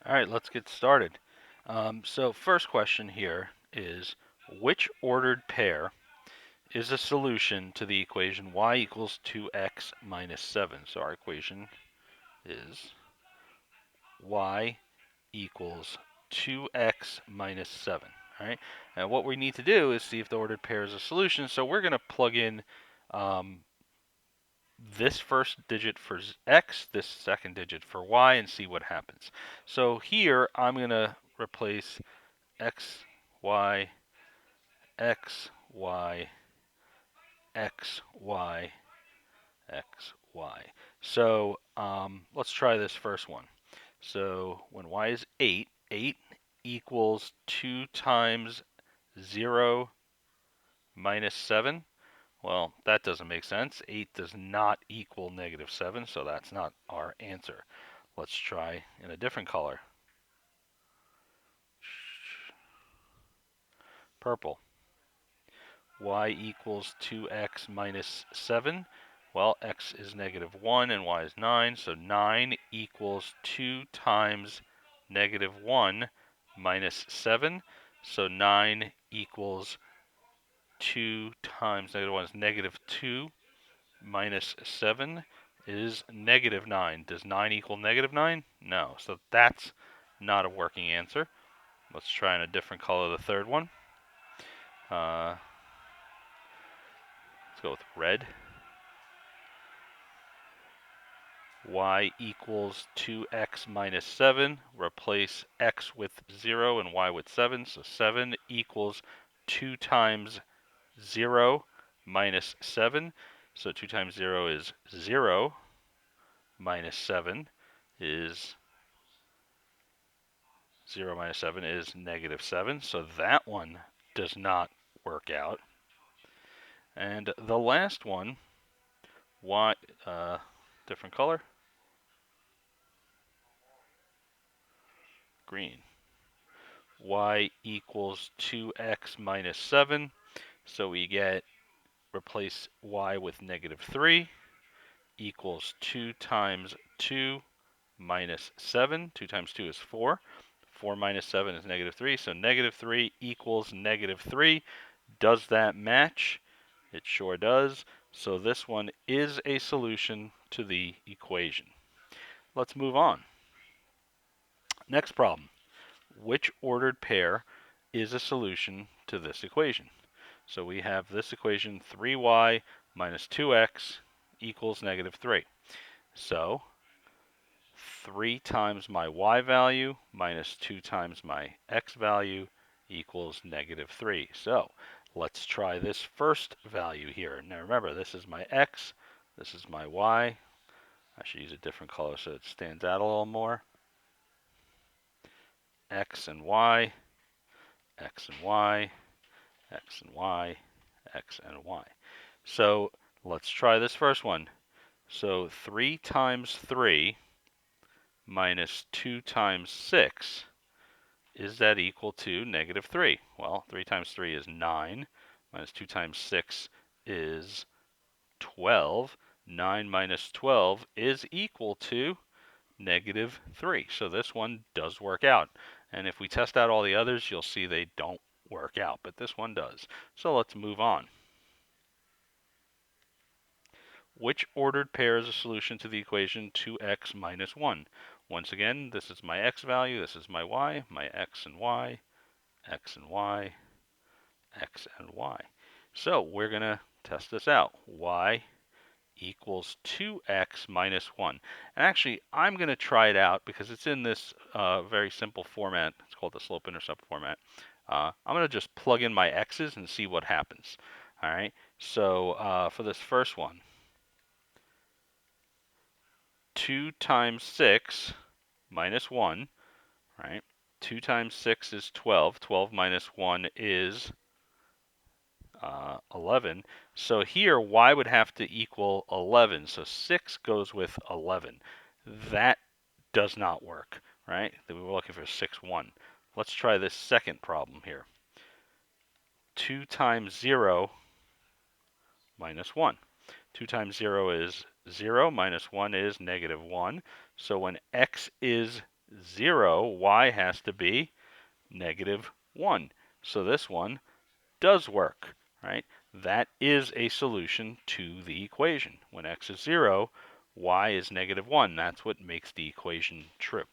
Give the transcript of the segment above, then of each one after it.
All right, let's get started. So first question here is, which ordered pair is a solution to the equation y equals 2x minus 7? So our equation is y equals 2x minus 7. All right, and what we need to do is see if the ordered pair is a solution. So we're going to plug in um, this first digit for x, this second digit for y, and see what happens. So here I'm going to replace x, y, x, y, x, y, x, y. So let's try this first one. So when y is 8, 8 equals 2 times 0 minus 7. Well, that doesn't make sense. 8 does not equal negative 7, so that's not our answer. Let's try in a different color. Purple. Y equals 2x minus 7. Well, x is negative 1 and y is 9, so 9 equals 2 times negative 1 minus 7. So 9 equals 2 times negative 1 is negative 2 minus 7 is negative 9. Does 9 equal negative 9? No. So that's not a working answer. Let's try in a different color the third one. Let's go with red. Y equals 2x minus 7. Replace x with 0 and y with 7. So 7 equals 2 times 0 minus 7. So 2 times 0 is 0 minus 7 is 0 minus 7 is negative 7. So that one does not work out. And the last one, y, different color, green. Y equals 2x minus 7. So we get, replace y with negative 3 equals 2 times 2 minus 7. 2 times 2 is 4. 4 minus 7 is negative 3. So negative 3 equals negative 3. Does that match? It sure does. So this one is a solution to the equation. Let's move on. Next problem. Which ordered pair is a solution to this equation? So we have this equation, 3y minus 2x equals negative 3. So 3 times my y value minus 2 times my x value equals negative 3. So let's try this first value here. Now remember, this is my x, this is my y. I should use a different color so it stands out a little more. X and y, x and y, x and y, x and y. So let's try this first one. So 3 times 3 minus 2 times 6, is that equal to negative 3? Well, 3 times 3 is 9, minus 2 times 6 is 12. 9 minus 12 is equal to negative 3. So this one does work out. And if we test out all the others, you'll see they don't work out, but this one does. So let's move on. Which ordered pair is a solution to the equation 2x minus 1? Once again, this is my x value, this is my y, my x and y, x and y, x and y. So we're going to test this out. Y equals 2x minus 1. And actually, I'm going to try it out because it's in this very simple format. It's called the slope-intercept format. I'm going to just plug in my x's and see what happens. All right. So for this first one, 2 times 6 minus 1, right? 2 times 6 is 12. 12 minus 1 is 11. So here, y would have to equal 11. So 6 goes with 11. That does not work, right? We were looking for 6, 1. Let's try this second problem here. 2 times 0 minus 1. 2 times 0 is 0, minus 1 is negative 1. So when x is 0, y has to be negative 1. So this one does work, right? That is a solution to the equation. When x is 0, y is negative 1. That's what makes the equation true.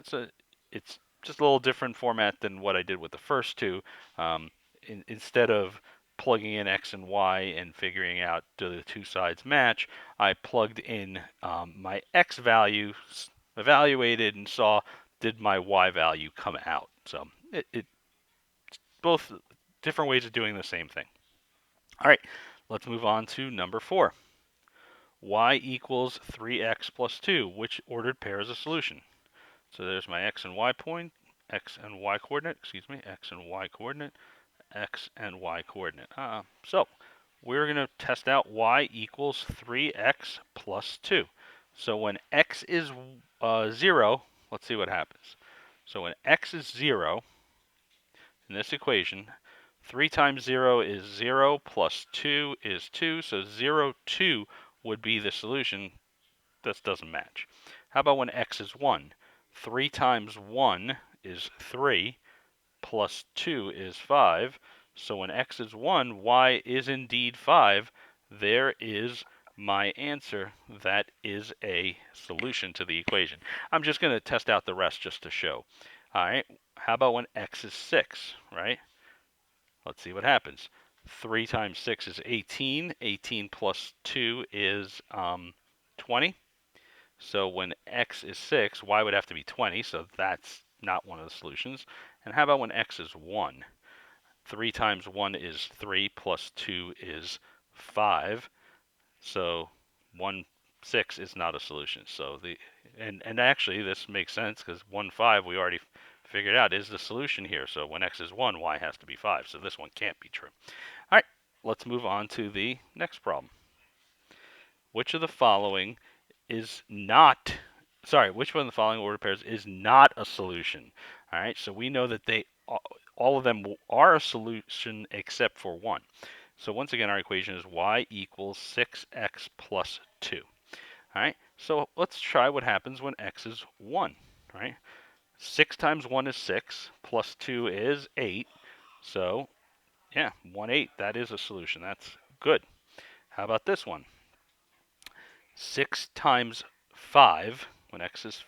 So it's just a little different format than what I did with the first two. Instead of plugging in x and y and figuring out do the two sides match, I plugged in my x values, evaluated, and saw did my y value come out. So it both different ways of doing the same thing. All right, let's move on to number 4. Y equals 3x plus 2. Which ordered pair is a solution? So there's my x and y point, x and y coordinate, excuse me, x and y coordinate, x and y coordinate. So we're going to test out y equals 3x plus 2. So when x is 0, let's see what happens. So when x is 0, in this equation, 3 times 0 is 0 plus 2 is 2, so 0, 2 would be the solution. This doesn't match. How about when x is 1? 3 times 1 is 3, plus 2 is 5. So when x is 1, y is indeed 5. There is my answer. That is a solution to the equation. I'm just going to test out the rest just to show. All right, how about when x is 6, right? Let's see what happens. 3 times 6 is 18. 18 plus 2 is 20. So when x is 6, y would have to be 20, so that's not one of the solutions. And how about when x is 1? 3 times 1 is 3, plus 2 is 5. So 1, 6 is not a solution. So and actually this makes sense because 1, 5 we already figured out is the solution here. So when x is 1, y has to be 5. So this one can't be true. All right, let's move on to the next problem. Which of the following is not, which one of the following ordered pairs is not a solution? All right, so we know that all of them are a solution except for one. So once again, our equation is y equals 6x plus 2. All right, so let's try what happens when x is 1. All right, 6 times 1 is 6, plus 2 is 8. So, yeah, 1, 8, that is a solution. That's good. How about this one? 6 times 5, when x is,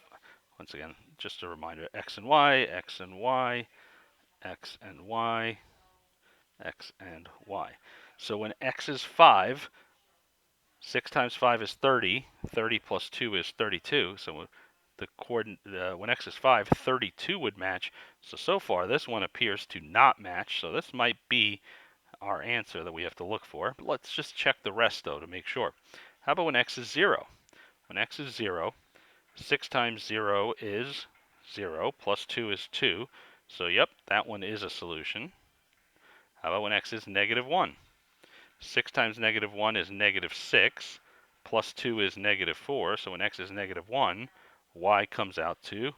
once again, just a reminder, x and y, x and y, x and y, x and y. So when x is 5, 6 times 5 is 30. 30 plus 2 is 32. So the coordinate when x is 5, 32 would match. So far, this one appears to not match. So this might be our answer that we have to look for. But let's just check the rest, though, to make sure. How about when x is 0? When x is 0, 6 times 0 is 0, plus 2 is 2. So, yep, that one is a solution. How about when x is negative 1? 6 times negative 1 is negative 6, plus 2 is negative 4. So when x is negative 1, y comes out to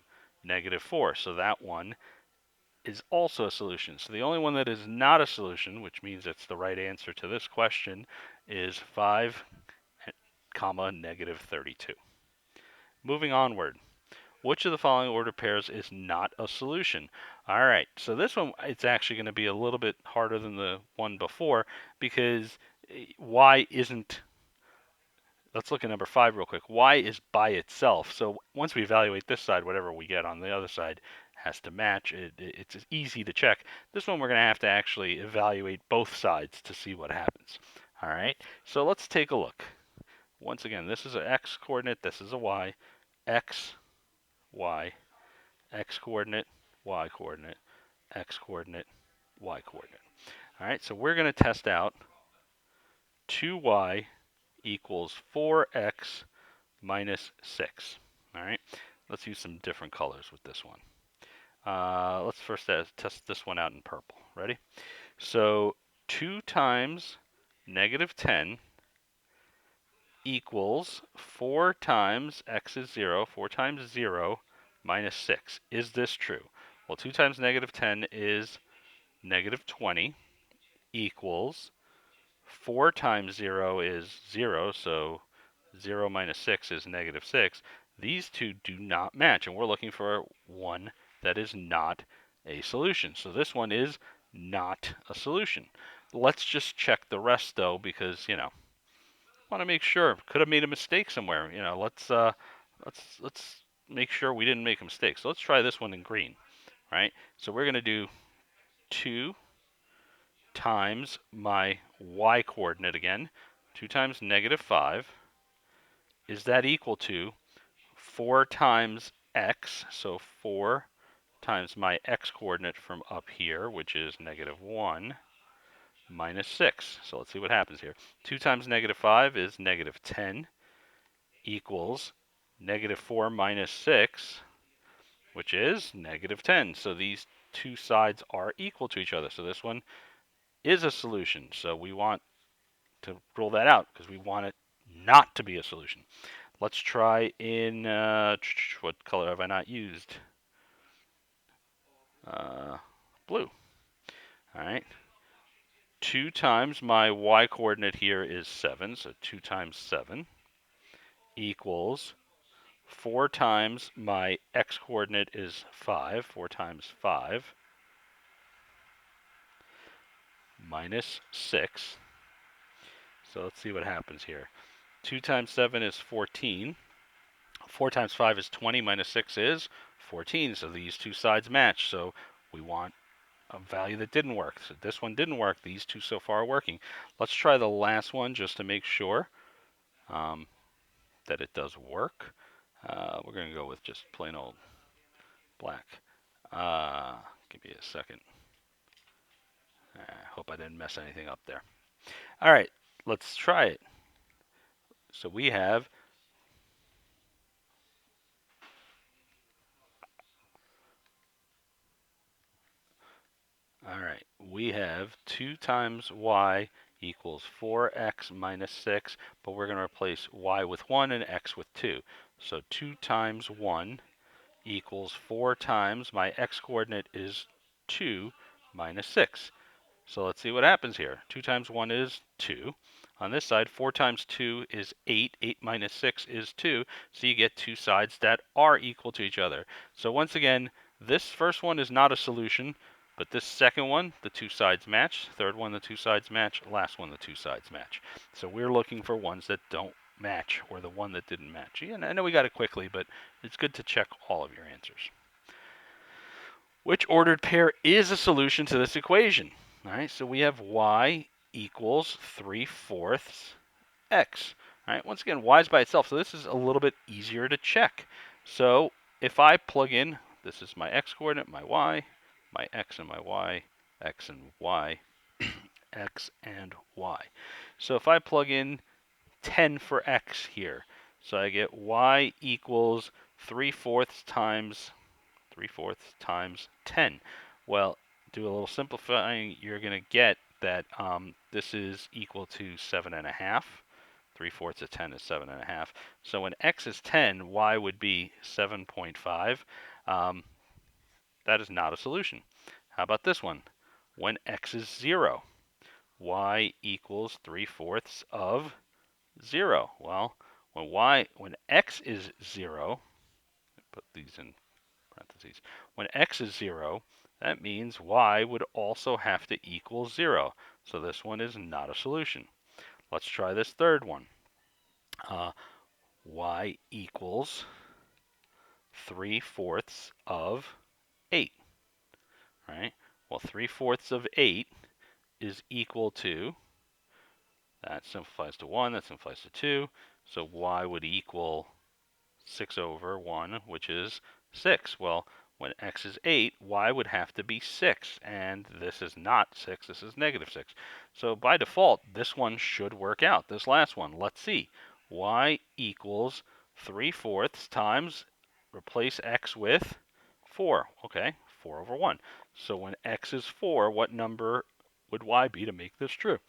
negative 4. So that one is also a solution. So the only one that is not a solution, which means it's the right answer to this question, is 5, comma, negative 32. Moving onward. Which of the following ordered pairs is not a solution? All right, so this one, it's actually going to be a little bit harder than the one before because y isn't, let's look at number 5 real quick. Y is by itself. So once we evaluate this side, whatever we get on the other side has to match. It's easy to check. This one we're going to have to actually evaluate both sides to see what happens. All right, so let's take a look. Once again, this is an x coordinate, this is a y. X, y, x coordinate, y coordinate, x coordinate, y coordinate. All right, so we're going to test out 2y equals 4x minus 6. All right, let's use some different colors with this one. Let's first test this one out in purple. Ready? So 2 times negative 10 equals 4 times x is 0, 4 times 0 minus 6. Is this true? Well, 2 times negative 10 is negative 20 equals 4 times 0 is 0, so 0 minus 6 is negative 6. These two do not match, and we're looking for one that is not a solution. So this one is not a solution. Let's just check the rest though, because want to make sure. Could have made a mistake somewhere. Let's make sure we didn't make a mistake. So let's try this one in green, right? So we're going to do 2 times my y coordinate again. 2 times -5. Is that equal to 4 times x? So 4 times my x coordinate from up here, which is -1, minus 6. So let's see what happens here. 2 times -5 is -10, equals -4 minus 6, which is -10. So these two sides are equal to each other. So this one is a solution. So we want to rule that out because we want it not to be a solution. Let's try in, what color have I not used? Blue. All right. 2 times my y coordinate here is 7, so 2 times 7 equals 4 times my x coordinate is 5, 4 times 5 minus 6. So let's see what happens here. 2 times 7 is 14. 4 times 5 is 20, minus 6 is 14. So these two sides match. So we want a value that didn't work. So this one didn't work. These two so far are working. Let's try the last one just to make sure that it does work. We're going to go with just plain old black. Give me a second. I hope I didn't mess anything up there. All right, let's try it. So we have All right, we have 2 times y equals 4x minus 6, but we're going to replace y with 1 and x with 2. So 2 times 1 equals 4 times my x coordinate is 2 minus 6. So let's see what happens here. 2 times 1 is 2. On this side, 4 times 2 is 8. 8 minus 6 is 2. So you get two sides that are equal to each other. So once again, this first one is not a solution, but this second one, the two sides match. Third one, the two sides match. Last one, the two sides match. So we're looking for ones that don't match, or the one that didn't match. And I know we got it quickly, but it's good to check all of your answers. Which ordered pair is a solution to this equation? All right, so we have y equals 3/4 x. All right, once again, y is by itself, so this is a little bit easier to check. So if I plug in, this is my x coordinate, my y, my x and my y, x and y, x and y. So if I plug in 10 for x here, so I get y equals 3/4 times 10. Well, do a little simplifying, you're going to get that this is equal to 7.5. 3/4 of 10 is 7.5. So when x is 10, y would be 7.5. That is not a solution. How about this one? When x is 0, y equals 3/4 of 0. Well, when x is 0, put these in parentheses. When x is 0, that means y would also have to equal 0. So this one is not a solution. Let's try this third one. Y equals 3/4 of 8. Right? Well, 3/4 of 8 is equal to, that simplifies to 1, that simplifies to 2. So y would equal 6/1, which is 6. Well, when x is 8, y would have to be 6. And this is not 6, this is -6. So by default, this one should work out. This last one, let's see. Y equals 3/4 times, replace x with 4. Okay, 4/1. So when x is 4, what number would y be to make this true?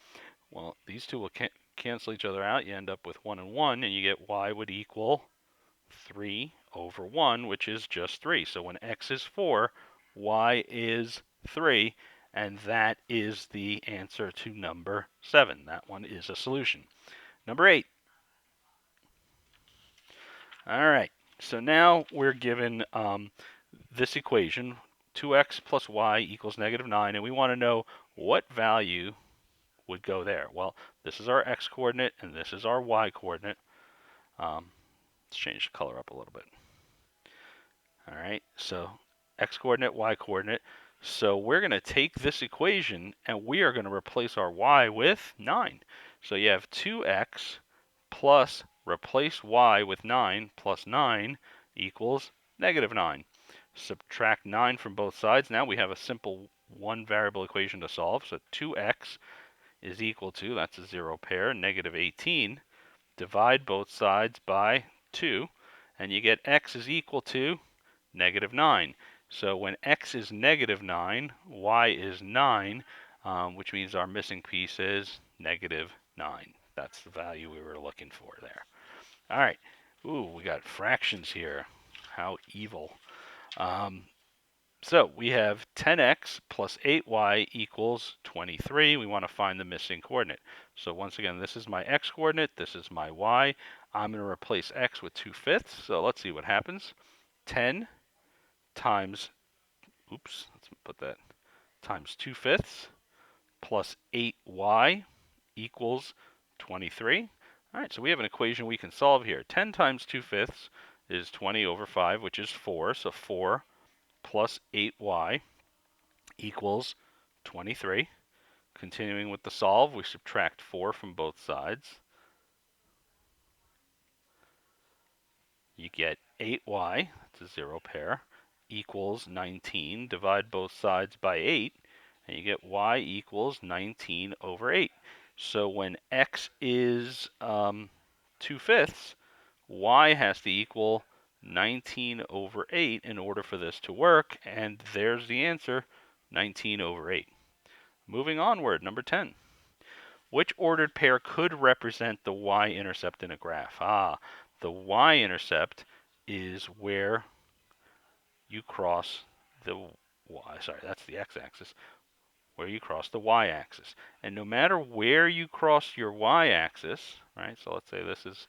Well, these two will cancel each other out. You end up with 1 and 1, and you get y would equal 3/1, which is just 3. So when x is 4, y is 3, and that is the answer to number 7. That one is a solution. Number 8. All right. So now we're given this equation, 2x plus y equals -9, and we want to know what value would go there. Well, this is our x coordinate, and this is our y coordinate. Let's change the color up a little bit. All right, so x coordinate, y coordinate. So we're going to take this equation and we are going to replace our y with 9. So you have 2x plus replace y with 9 plus 9 equals -9. Subtract 9 from both sides. Now we have a simple one variable equation to solve. So 2x is equal to, that's a zero pair, -18. Divide both sides by 2, and you get x is equal to -9. So when x is -9, y is 9, which means our missing piece is -9. That's the value we were looking for there. All right. Ooh, we got fractions here. How evil. So we have 10x plus 8y equals 23. We want to find the missing coordinate. So once again, this is my x coordinate. This is my y. I'm going to replace x with 2/5. So let's see what happens. 10 times, oops, let's put that, times 2/5 plus 8y equals 23. All right, so we have an equation we can solve here. 10 times 2/5 is 20 over 5, which is 4. So 4 plus 8y equals 23. Continuing with the solve, we subtract 4 from both sides. You get 8y, that's a zero pair, equals 19. Divide both sides by 8, and you get y equals 19 over 8. So when x is 2/5, y has to equal 19 over 8 in order for this to work, and there's the answer, 19 over 8. Moving onward, number 10. Which ordered pair could represent the y-intercept in a graph? The y-intercept is where you cross the that's the x-axis, where you cross the y-axis. And no matter where you cross your y-axis, right, so let's say this is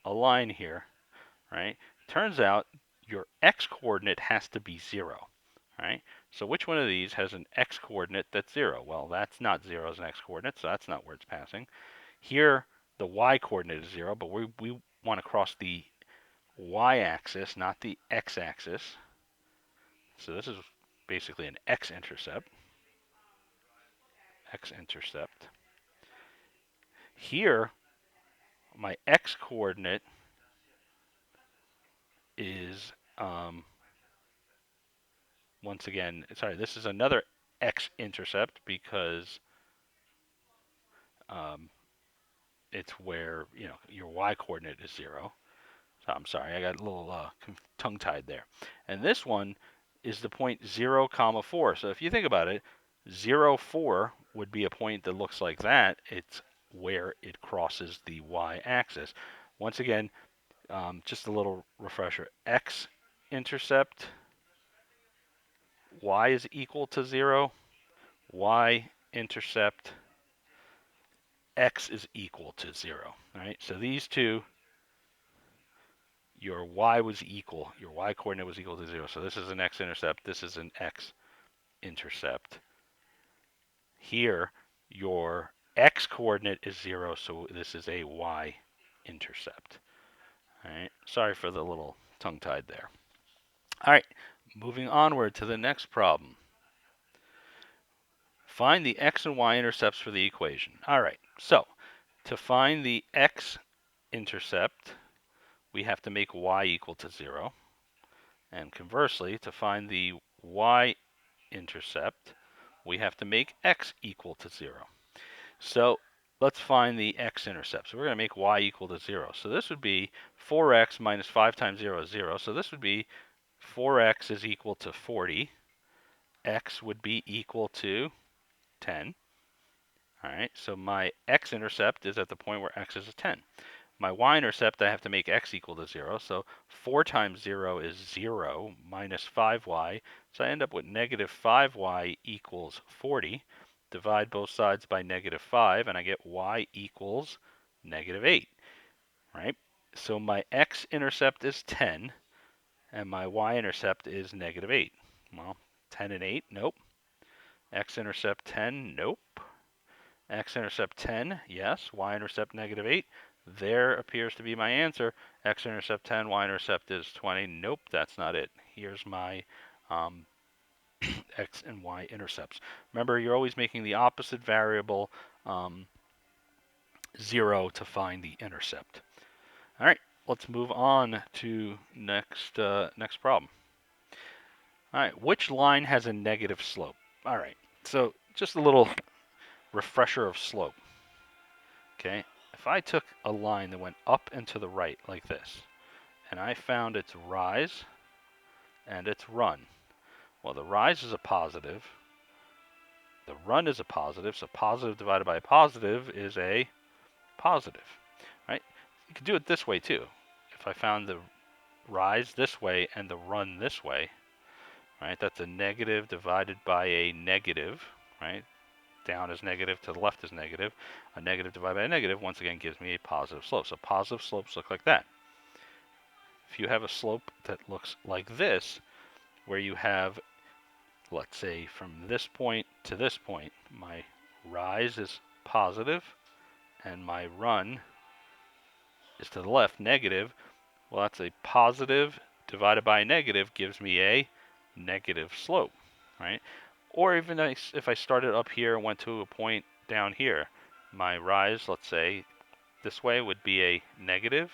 a line here, right, turns out your x-coordinate has to be 0. Right? So which one of these has an x-coordinate that's 0? Well, that's not 0 as an x-coordinate, so that's not where it's passing. Here, the y-coordinate is 0, but we want to cross the y-axis, not the x-axis. So this is basically an x-intercept. X-intercept. Here, my x-coordinate is, once again, sorry, this is another x-intercept because it's where, your y-coordinate is 0. So I'm sorry, I got a little tongue-tied there. And this one is the point 0, 4. So if you think about it, 0, 4 would be a point that looks like that. It's where it crosses the y-axis. Once again, just a little refresher. X-intercept, y is equal to 0. Y-intercept, x is equal to 0. All right, so these two, your y was equal, your y coordinate was equal to 0. So this is an x-intercept, this is an x-intercept. Here, your x coordinate is 0, so this is a y-intercept. All right, sorry for the little tongue-tied there. All right, moving onward to the next problem. Find the x and y intercepts for the equation. All right, so to find the x-intercept, we have to make y equal to 0. And conversely, to find the y-intercept, we have to make x equal to 0. So let's find the x-intercept. So we're going to make y equal to 0. So this would be 4x minus 5 times 0 is 0. So this would be 4x is equal to 40. X would be equal to 10. All right, so my x-intercept is at the point where x is a 10. My y-intercept, I have to make x equal to 0. So 4 times 0 is 0 minus 5y. So I end up with negative 5y equals 40. Divide both sides by negative 5, and I get y equals negative 8. Right? So my x-intercept is 10, and my y-intercept is -8. Well, 10 and 8, nope. X-intercept 10, nope. X-intercept 10, yes. Y-intercept -8. There appears to be my answer. X-intercept 10, y-intercept is 20. Nope, that's not it. Here's my um, x and y intercepts. Remember, you're always making the opposite variable 0 to find the intercept. All right, let's move on to next problem. All right, which line has a negative slope? All right, so just a little refresher of slope. Okay, if I took a line that went up and to the right like this, and I found its rise and its run. Well, the rise is a positive, the run is a positive, so positive divided by a positive is a positive, right? You could do it this way too. If I found the rise this way and the run this way, right, that's a negative divided by a negative, right? Down is negative, to the left is negative. A negative divided by a negative, once again, gives me a positive slope. So positive slopes look like that. If you have a slope that looks like this, where you have, let's say, from this point to this point, my rise is positive, and my run is to the left, negative. Well, that's a positive divided by a negative gives me a negative slope, right? Or even if I started up here and went to a point down here, my rise, let's say, this way would be a negative.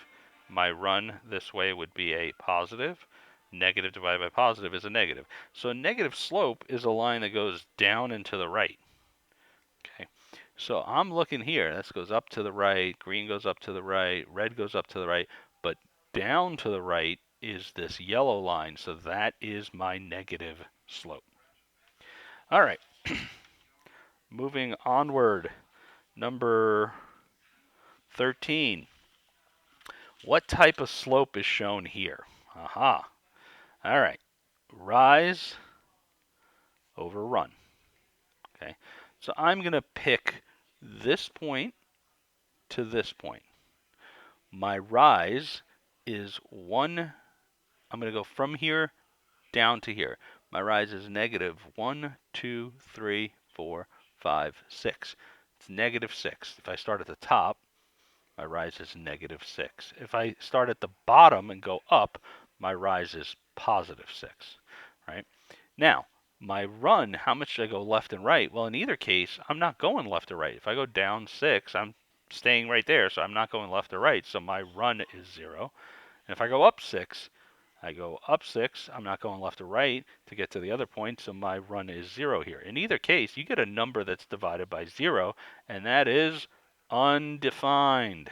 My run this way would be a positive. Negative divided by positive is a negative. So a negative slope is a line that goes down and to the right. Okay, so I'm looking here. This goes up to the right, green goes up to the right, red goes up to the right, but down to the right is this yellow line, so that is my negative slope. All right, moving onward. Number 13. What type of slope is shown here? Aha. All right, rise over run. Okay, so I'm going to pick this point to this point. My rise is 1. I'm going to go from here down to here. My rise is negative 1, 2, 3, 4, 5, 6. It's negative 6. If I start at the top, my rise is negative 6. If I start at the bottom and go up, my rise is positive 6. Right? Now, my run, how much should I go left and right? Well, in either case, I'm not going left or right. If I go down 6, I'm staying right there, so I'm not going left or right, so my run is 0. And if I go up 6, I go up 6, I'm not going left or right to get to the other point, so my run is 0 here. In either case, you get a number that's divided by 0, and that is undefined.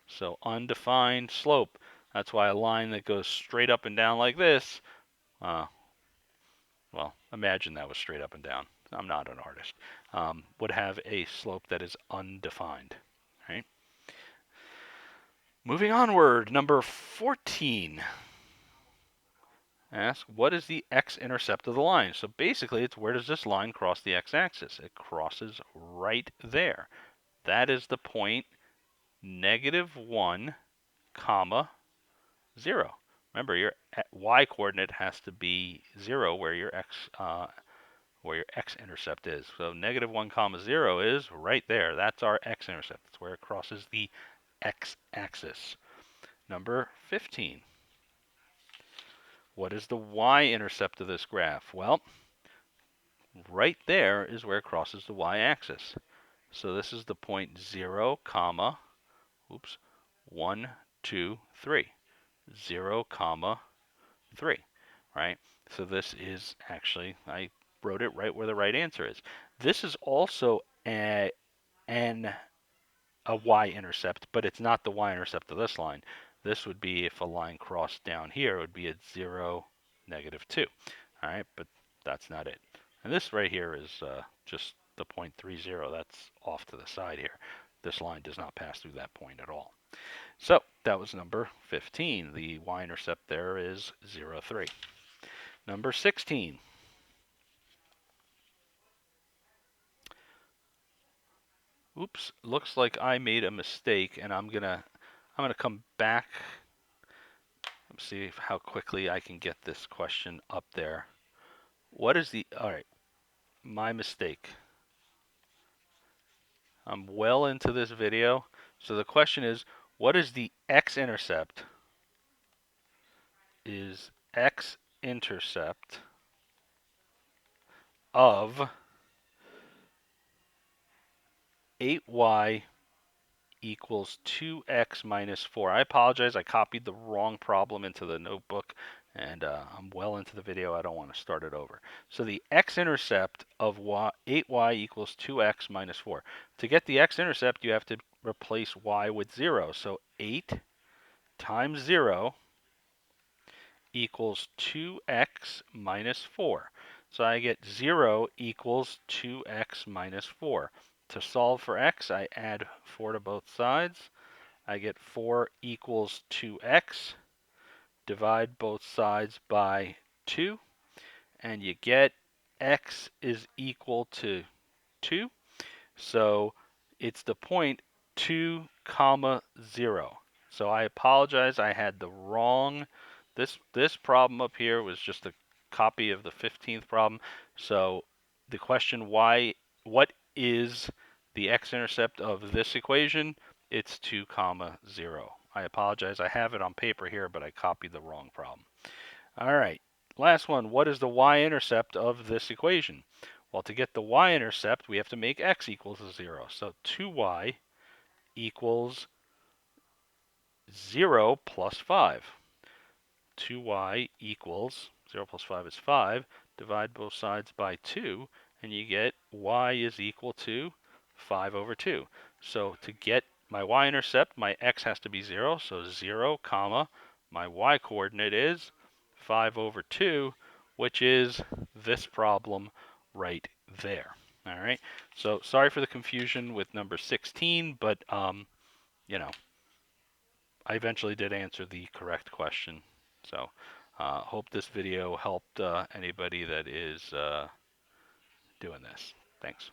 So undefined slope. That's why a line that goes straight up and down like this, well, imagine that was straight up and down. I'm not an artist. Would have a slope that is undefined. Right? Moving onward, number 14. Ask, what is the x-intercept of the line? So basically, it's where does this line cross the x-axis? It crosses right there. That is the point -1, comma, 0. Remember, your y-coordinate has to be 0 where your x-intercept is. So -1, comma, 0 is right there. That's our x-intercept. That's where it crosses the x-axis. Number 15. What is the y-intercept of this graph? Well, right there is where it crosses the y-axis. So this is the point 0, comma, 1, 2, 3. 0, comma, 3, right? So this is actually, I wrote it right where the right answer is. This is also a y-intercept, but it's not the y-intercept of this line. This would be if a line crossed down here, it would be at 0, -2. All right, but that's not it. And this right here is just the point 30. That's off to the side here. This line does not pass through that point at all. So that was number 15. The y-intercept there is 0, 3. Number 16. Oops, looks like I made a mistake, and I'm gonna I'm going to come back. Let's see how quickly I can get this question up there. What is the, all right, my mistake. I'm well into this video. So the question is, what is the x-intercept? Is x-intercept of 8y equals 2x minus 4. I apologize, I copied the wrong problem into the notebook, and I'm well into the video. I don't want to start it over. So the x-intercept of 8y equals 2x minus 4. To get the x-intercept, you have to replace y with 0. So 8 times 0 equals 2x minus 4. So I get 0 equals 2x minus 4. To solve for x, I add 4 to both sides. I get 4 equals 2x. Divide both sides by 2. And you get x is equal to 2. So it's the point 2 comma 0. So I apologize, I had the wrong, this problem up here was just a copy of the 15th problem. So the question, what is the x-intercept of this equation? It's 2 comma 0. I apologize, I have it on paper here, but I copied the wrong problem. All right, last one, what is the y-intercept of this equation? Well, to get the y-intercept, we have to make x equal to 0. So 2y equals 0 plus 5. 2y equals 0 plus 5 is 5. Divide both sides by 2, and you get y is equal to 5 over 2. So to get my y-intercept, my x has to be 0. So 0, comma, my y-coordinate is 5 over 2, which is this problem right there. All right. So sorry for the confusion with number 16, but you know, I eventually did answer the correct question. So hope this video helped anybody that is doing this. Thanks.